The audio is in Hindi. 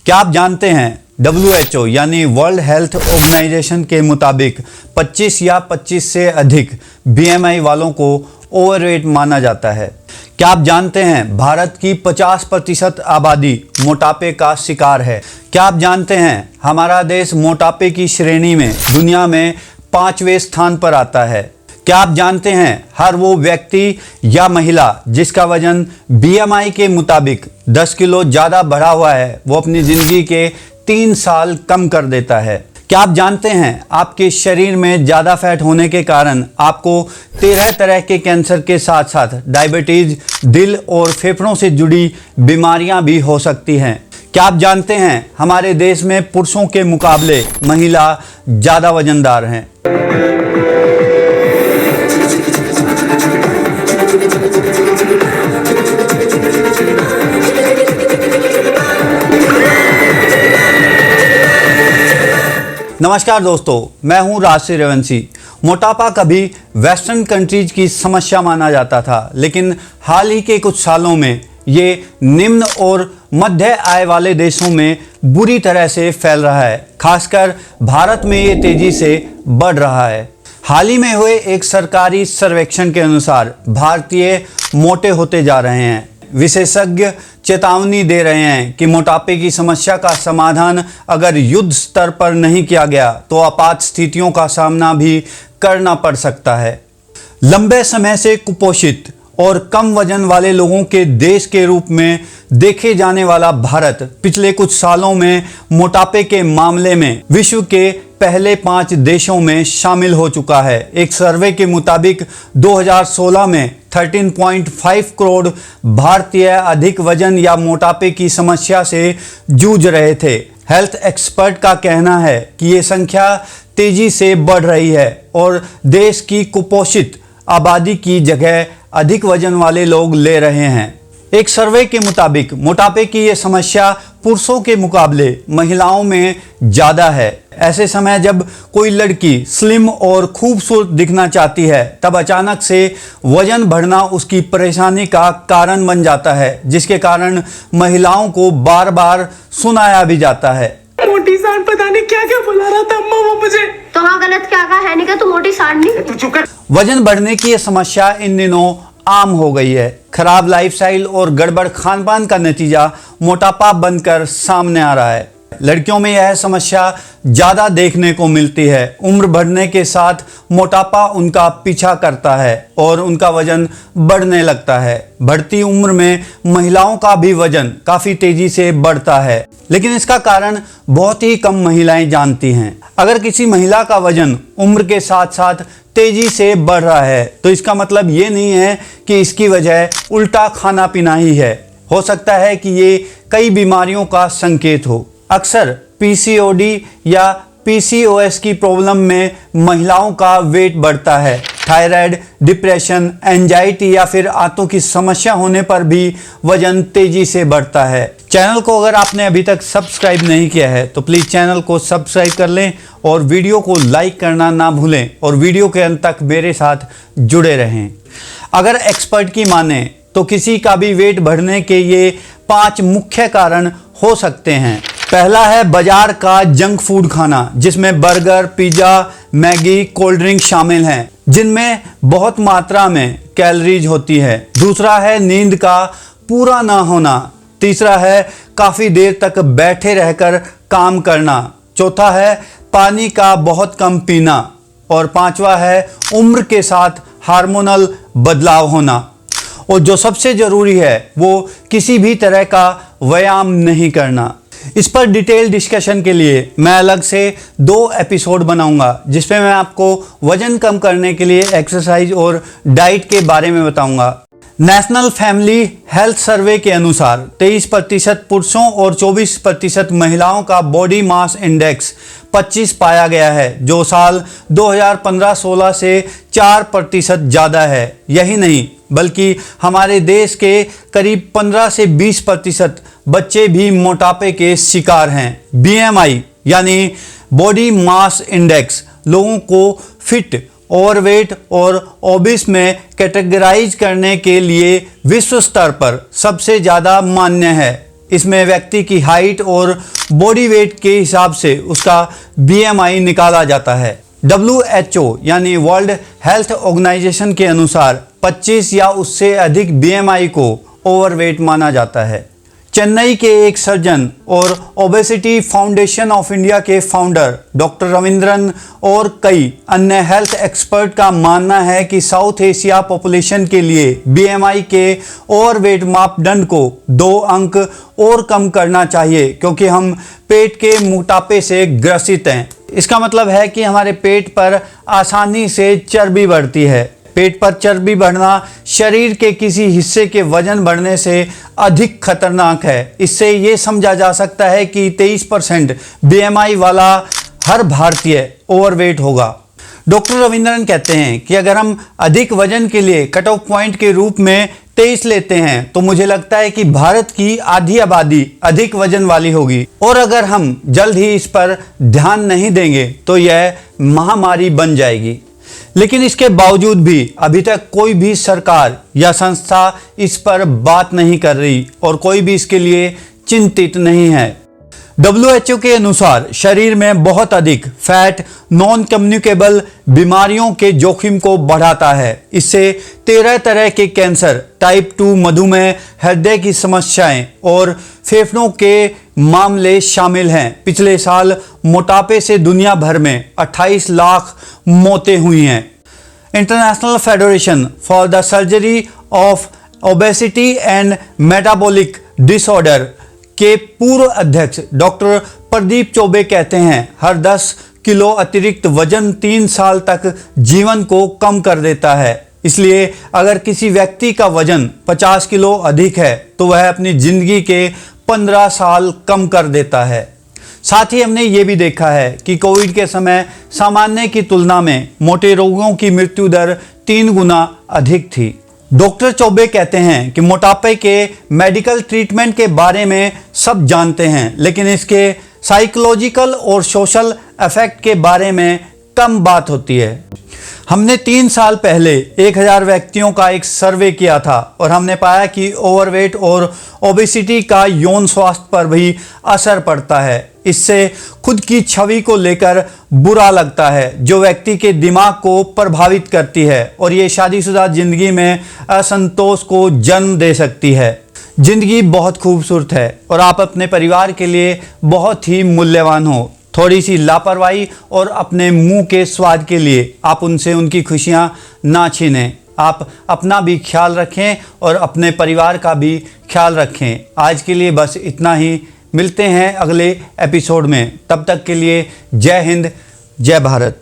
क्या आप जानते हैं WHO यानी वर्ल्ड हेल्थ ऑर्गेनाइजेशन के मुताबिक 25 या 25 से अधिक BMI वालों को ओवरवेट माना जाता है। क्या आप जानते हैं भारत की 50% आबादी मोटापे का शिकार है। क्या आप जानते हैं हमारा देश मोटापे की श्रेणी में दुनिया में 5वें स्थान पर आता है। क्या आप जानते हैं हर वो व्यक्ति या महिला जिसका वजन BMI के मुताबिक 10 किलो ज़्यादा बढ़ा हुआ है वो अपनी ज़िंदगी के 3 साल कम कर देता है। क्या आप जानते हैं आपके शरीर में ज़्यादा फैट होने के कारण आपको 13 तरह के कैंसर के साथ साथ डायबिटीज़, दिल और फेफड़ों से जुड़ी बीमारियां भी हो सकती हैं। क्या आप जानते हैं हमारे देश में पुरुषों के मुकाबले महिला ज़्यादा वजनदार हैं। नमस्कार दोस्तों, मैं हूं राजश्री रवंशी। मोटापा कभी वेस्टर्न कंट्रीज की समस्या माना जाता था, लेकिन हाल ही के कुछ सालों में ये निम्न और मध्य आय वाले देशों में बुरी तरह से फैल रहा है। खासकर भारत में ये तेजी से बढ़ रहा है। हाल ही में हुए एक सरकारी सर्वेक्षण के अनुसार भारतीय मोटे होते जा रहे हैं। विशेषज्ञ चेतावनी दे रहे हैं कि मोटापे की समस्या का समाधान अगर युद्ध स्तर पर नहीं किया गया तो आपात स्थितियों का सामना भी करना पड़ सकता है। लंबे समय से कुपोषित और कम वजन वाले लोगों के देश के रूप में देखे जाने वाला भारत पिछले कुछ सालों में मोटापे के मामले में विश्व के पहले 5 देशों में शामिल हो चुका है। एक सर्वे के मुताबिक 2016 में 13.5 करोड़ भारतीय अधिक वजन या मोटापे की समस्या से जूझ रहे थे। हेल्थ एक्सपर्ट का कहना है कि ये संख्या तेजी से बढ़ रही है और देश की कुपोषित आबादी की जगह अधिक वजन वाले लोग ले रहे हैं। एक सर्वे के मुताबिक मोटापे की ये समस्या पुरुषों के मुकाबले महिलाओं में ज़्यादा है। ऐसे समय जब कोई लड़की स्लिम और खूबसूरत दिखना चाहती है तब अचानक से वजन बढ़ना उसकी परेशानी का कारण बन जाता है, जिसके कारण महिलाओं को बार बार सुनाया भी जाता है। मोटी सांड पता नहीं क्या क्या बुला रहा था अम्मा वो मुझे। तो हाँ गलत क्या कहा है, नहीं कहा तू मोटी सांड नहीं। तू चुप कर। वजन बढ़ने की यह समस्या इन दिनों आम हो गई है। खराब लाइफस्टाइल और गड़बड़ खान-पान का नतीजा मोटापा बनकर सामने आ रहा है। लड़कियों में यह समस्या ज़्यादा देखने को मिलती है। उम्र बढ़ने के साथ मोटापा उनका पीछा करता है और उनका वजन बढ़ने लगता है। बढ़ती उम्र में महिलाओं का भी वजन काफ़ी तेज़ी से बढ़ता है, लेकिन इसका कारण बहुत ही कम महिलाएं जानती हैं। अगर किसी महिला का वजन उम्र के साथ साथ तेजी से बढ़ रहा है तो इसका मतलब ये नहीं है कि इसकी वजह उल्टा खाना पीना ही है। हो सकता है कि ये कई बीमारियों का संकेत हो। अक्सर PCOD या PCOS की प्रॉब्लम में महिलाओं का वेट बढ़ता है। थायराइड, डिप्रेशन, एंजाइटी या फिर आंतों की समस्या होने पर भी वजन तेजी से बढ़ता है। चैनल को अगर आपने अभी तक सब्सक्राइब नहीं किया है तो प्लीज़ चैनल को सब्सक्राइब कर लें और वीडियो को लाइक करना ना भूलें और वीडियो के अंत तक मेरे साथ जुड़े रहें। अगर एक्सपर्ट की माने तो किसी का भी वेट बढ़ने के ये 5 मुख्य कारण हो सकते हैं। पहला है बाजार का जंक फूड खाना, जिसमें burger, pizza, Maggi, cold drink शामिल हैं, जिनमें बहुत मात्रा में कैलोरीज होती है। दूसरा है नींद का पूरा ना होना। तीसरा है काफ़ी देर तक बैठे रहकर काम करना। चौथा है पानी का बहुत कम पीना और 5वां है उम्र के साथ हार्मोनल बदलाव होना। और जो सबसे ज़रूरी है वो किसी भी तरह का व्यायाम नहीं करना। इस पर डिटेल डिस्कशन के लिए मैं अलग से 2 एपिसोड बनाऊंगा, जिसमें मैं आपको वजन कम करने के लिए एक्सरसाइज और डाइट के बारे में बताऊंगा। नेशनल फैमिली हेल्थ सर्वे के अनुसार 23% पुरुषों और 24% महिलाओं का बॉडी मास इंडेक्स 25 पाया गया है, जो साल 2015-16 से 4% ज़्यादा है। यही नहीं बल्कि हमारे देश के करीब 15 से 20% बच्चे भी मोटापे के शिकार हैं। BMI यानी बॉडी मास इंडेक्स लोगों को फिट, ओवरवेट और ओबिस में कैटेगराइज करने के लिए विश्व स्तर पर सबसे ज़्यादा मान्य है। इसमें व्यक्ति की हाइट और बॉडी वेट के हिसाब से उसका BMI निकाला जाता है। WHO यानी वर्ल्ड हेल्थ ऑर्गेनाइजेशन के अनुसार 25 या उससे अधिक BMI को ओवरवेट माना जाता है। चेन्नई के एक सर्जन और ओबेसिटी फाउंडेशन ऑफ इंडिया के फाउंडर डॉक्टर रविंद्रन और कई अन्य हेल्थ एक्सपर्ट का मानना है कि साउथ एशिया पॉपुलेशन के लिए BMI के ओवरवेट मापदंड को 2 अंक और कम करना चाहिए, क्योंकि हम पेट के मोटापे से ग्रसित हैं। इसका मतलब है कि हमारे पेट पर आसानी से चर्बी बढ़ती है। पेट पर चर्बी बढ़ना शरीर के किसी हिस्से के वजन बढ़ने से अधिक खतरनाक है। इससे ये समझा जा सकता है कि 23% BMI वाला हर भारतीय ओवरवेट होगा। डॉक्टर रविंद्रन कहते हैं कि अगर हम अधिक वजन के लिए कट ऑफ पॉइंट के रूप में 23 लेते हैं तो मुझे लगता है कि भारत की आधी आबादी अधिक वजन वाली होगी, और अगर हम जल्द ही इस पर ध्यान नहीं देंगे तो यह महामारी बन जाएगी। लेकिन इसके बावजूद भी अभी तक कोई भी सरकार या संस्था इस पर बात नहीं कर रही और कोई भी इसके लिए चिंतित नहीं है। WHO के अनुसार शरीर में बहुत अधिक फैट नॉन कम्युनिकेबल बीमारियों के जोखिम को बढ़ाता है। इससे 13 तरह के कैंसर, टाइप 2 मधुमेह, हृदय की समस्याएं और फेफड़ों के मामले शामिल हैं। पिछले साल मोटापे से दुनिया भर में 28 लाख मौतें हुई हैं। International federation for the surgery of obesity and metabolic disorder के पूर्व अध्यक्ष डॉक्टर प्रदीप चौबे कहते हैं, हर 10 किलो अतिरिक्त वजन 3 साल तक जीवन को कम कर देता है। इसलिए अगर किसी व्यक्ति का वजन 50 किलो अधिक है तो वह अपनी जिंदगी के 15 साल कम कर देता है। साथ ही हमने ये भी देखा है कि कोविड के समय सामान्य की तुलना में मोटे रोगियों की मृत्यु दर 3 गुना अधिक थी। डॉक्टर चौबे कहते हैं कि मोटापे के मेडिकल ट्रीटमेंट के बारे में सब जानते हैं, लेकिन इसके साइकोलॉजिकल और सोशल इफेक्ट के बारे में कम बात होती है। हमने 3 साल पहले 1000 व्यक्तियों का एक सर्वे किया था और हमने पाया कि ओवरवेट और ओबेसिटी का यौन स्वास्थ्य पर भी असर पड़ता है। इससे खुद की छवि को लेकर बुरा लगता है, जो व्यक्ति के दिमाग को प्रभावित करती है और ये शादीशुदा जिंदगी में असंतोष को जन्म दे सकती है। जिंदगी बहुत खूबसूरत है और आप अपने परिवार के लिए बहुत ही मूल्यवान हो। थोड़ी सी लापरवाही और अपने मुंह के स्वाद के लिए आप उनसे उनकी खुशियां ना छीनें। आप अपना भी ख्याल रखें और अपने परिवार का भी ख्याल रखें। आज के लिए बस इतना ही। मिलते हैं अगले एपिसोड में। तब तक के लिए जय हिंद, जय भारत।